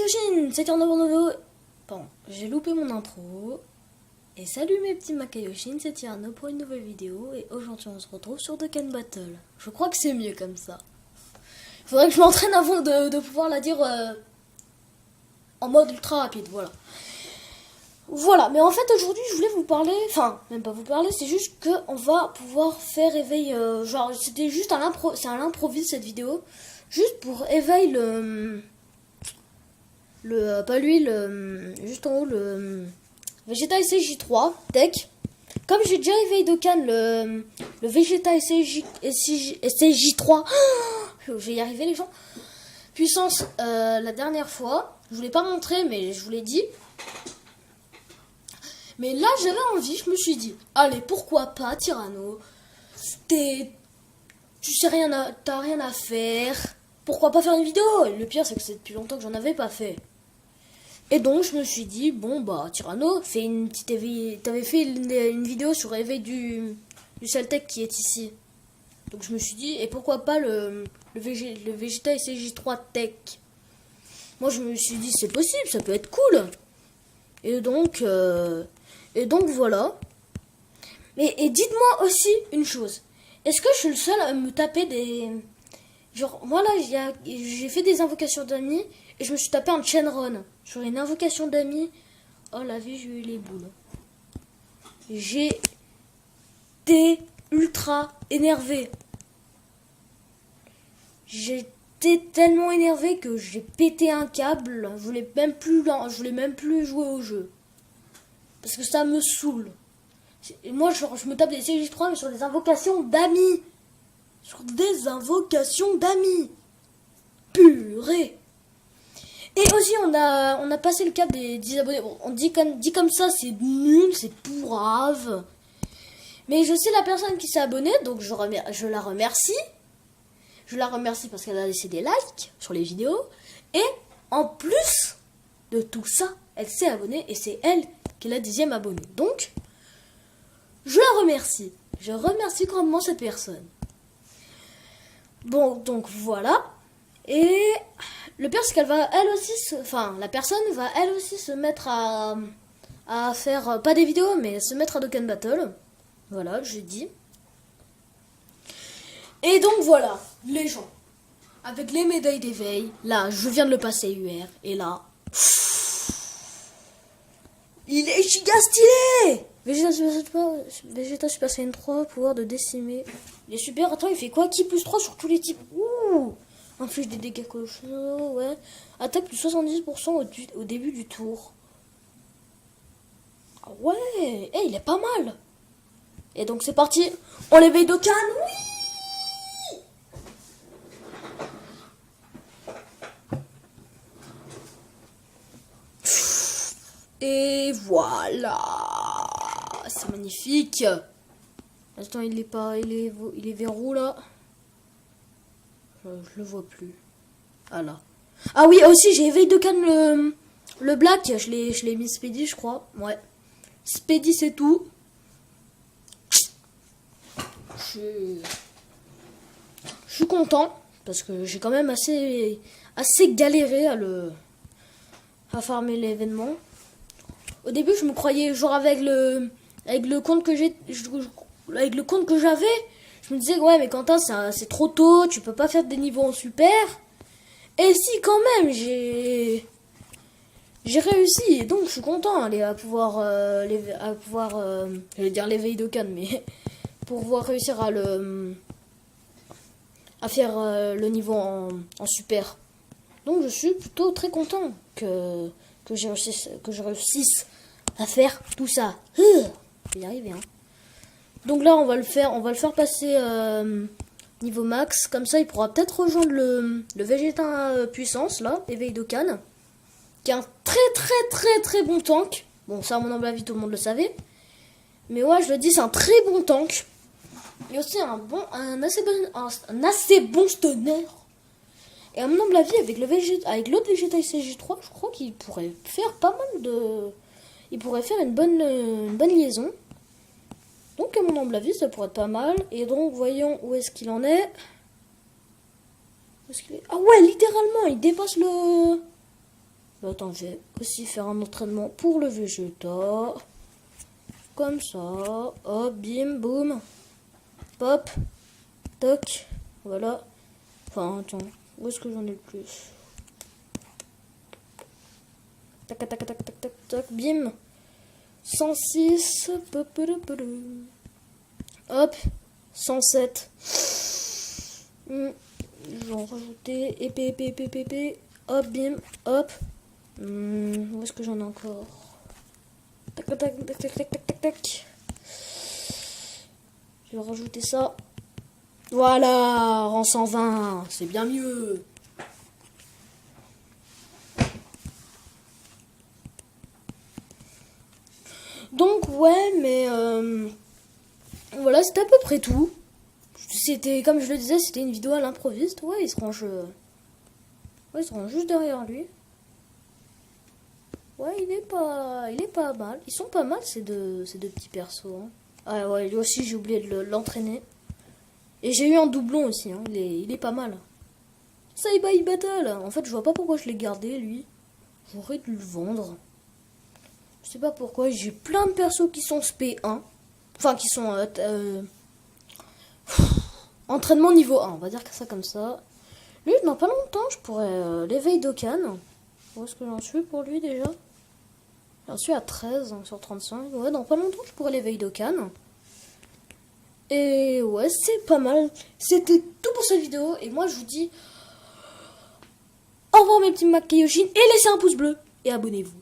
Makaioshin, c'est un nouveau... Bon, j'ai loupé mon intro. Et salut mes petits Makaioshin, c'est Tierno pour une nouvelle vidéo. Et aujourd'hui on se retrouve sur Dokkan Battle. Je crois que c'est mieux comme ça. Il faudrait que je m'entraîne avant de pouvoir la dire en mode ultra rapide, voilà. Voilà, mais en fait aujourd'hui je voulais vous parler, enfin même pas vous parler, c'est juste que on va pouvoir faire éveil, genre c'était juste c'est à l'improviste cette vidéo, juste pour éveiller juste en haut le Vegeta SCJ3 Tech. Comme j'ai déjà éveillé Dokkan le Vegeta SCJ3, je vais y arriver les gens, puissance la dernière fois, je vous l'ai pas montré mais je vous l'ai dit. Mais là, j'avais envie, je me suis dit, allez, pourquoi pas, Tyranno, t'as rien à faire, pourquoi pas faire une vidéo? Et le pire, c'est que c'est depuis longtemps que j'en avais pas fait. Et donc, je me suis dit, bon, bah, Tyranno, fais une petite t'avais fait une vidéo sur l'éveil du Celtec qui est ici. Donc, je me suis dit, et pourquoi pas le Vegeta SCJ3 Tech? Moi, je me suis dit, c'est possible, ça peut être cool. Et donc voilà. Et dites-moi aussi une chose. Est-ce que je suis le seul à me taper des... Genre, moi là, j'ai fait des invocations d'amis et je me suis tapé un Shenron sur une invocation d'amis. Oh la vie, j'ai eu les boules. J'étais ultra énervé. J'étais tellement énervé que j'ai pété un câble. Je voulais même plus jouer au jeu. Parce que ça me saoule. Et moi, genre, je me tape des CJ3 mais sur des invocations d'amis. Sur des invocations d'amis. Purée. Et aussi, on a passé le cap des 10 abonnés. Bon, on dit comme ça, c'est nul, c'est pourrave. Mais je sais la personne qui s'est abonnée, donc je la remercie. Je la remercie parce qu'elle a laissé des likes sur les vidéos. Et en plus de tout ça, elle s'est abonnée et c'est elle qui est la 10e abonnée. Donc, je la remercie. Je remercie grandement cette personne. Bon, donc voilà. Et le pire, c'est qu'elle va elle aussi la personne va elle aussi se mettre à faire, pas des vidéos, mais se mettre à Dokkan Battle. Voilà, je dis. Et donc voilà, les gens. Avec les médailles d'éveil, là, je viens de le passer UR. Et là... Il est giga stylé! Vegeta Super Saiyan 3, pouvoir de décimer. Il est super. Attends, il fait quoi? Ki plus 3 sur tous les types. Ouh! Inflige des dégâts colossaux, ouais. Attaque plus 70% au début du tour. Ah ouais! Il est pas mal! Et donc c'est parti. On l'éveille Dokkan. Oui! Et voilà, c'est magnifique. Attends, il est verrou là. Je le vois plus. Ah là. Ah oui, aussi j'ai éveillé Dokkan le black. Je l'ai mis Speedy, je crois. Ouais. Speedy, c'est tout. Je suis content parce que j'ai quand même assez galéré à farmer l'événement. Au début, je me croyais genre avec le compte que j'avais, je me disais ouais mais Quentin c'est trop tôt, tu peux pas faire des niveaux en super. Et si quand même j'ai réussi et donc je suis content à pouvoir j'allais dire l'éveil Dokkan mais pour pouvoir réussir à faire le niveau en super. Donc je suis plutôt très content que je réussisse à faire tout ça. Je vais y arriver, hein. Donc là, on va le faire passer niveau max. Comme ça, il pourra peut-être rejoindre le Vegeta puissance, là, éveil Dokkan. Qui est un très bon tank. Bon, ça, à mon humble avis, tout le monde le savait. Mais ouais, je le dis, c'est un très bon tank. Et aussi un assez bon stunner. Et à mon humble avis, avec l'autre Vegeta SCJ3, je crois qu'il pourrait faire pas mal de... Il pourrait faire une bonne liaison. Donc à mon humble avis, ça pourrait être pas mal. Et donc, voyons où est-ce qu'il en est. Où est-ce qu'il est? Ah ouais, littéralement, il dépasse le... Attends, je vais aussi faire un entraînement pour le Vegeta. Comme ça. Hop, bim, boum. Pop. Toc. Voilà. Enfin, attends. Où est-ce que j'en ai le plus? Tac, tac, tac, tac, tac, tac, bim. 106. Hop. 107. Je vais en rajouter. Épée. Hop, bim. Hop. Où est-ce que j'en ai encore? Tac, tac, tac, tac, tac, tac, tac, tac. Je vais rajouter ça. Voilà, rang 120, c'est bien mieux. Donc ouais, mais voilà, c'était à peu près tout. C'était, comme je le disais, c'était une vidéo à l'improviste. Ouais, il se range juste derrière lui. Ouais, il est pas mal. Ils sont pas mal ces deux petits persos. Hein. Ah ouais, lui aussi j'ai oublié de l'entraîner. Et j'ai eu un doublon aussi, hein. Il est pas mal. Saibai Battle. En fait, je vois pas pourquoi je l'ai gardé, lui. J'aurais dû le vendre. Je sais pas pourquoi. J'ai plein de persos qui sont SP1. Enfin, qui sont... entraînement niveau 1, on va dire ça comme ça. Lui, dans pas longtemps, je pourrais l'éveil d'Okan. Où est-ce que j'en suis pour lui, déjà? J'en suis à 13 sur 35. Ouais, dans pas longtemps, je pourrais l'éveil d'Okan. Et ouais, c'est pas mal. C'était tout pour cette vidéo. Et moi, je vous dis au revoir mes petits Mac Kaioshin. Et laissez un pouce bleu. Et abonnez-vous.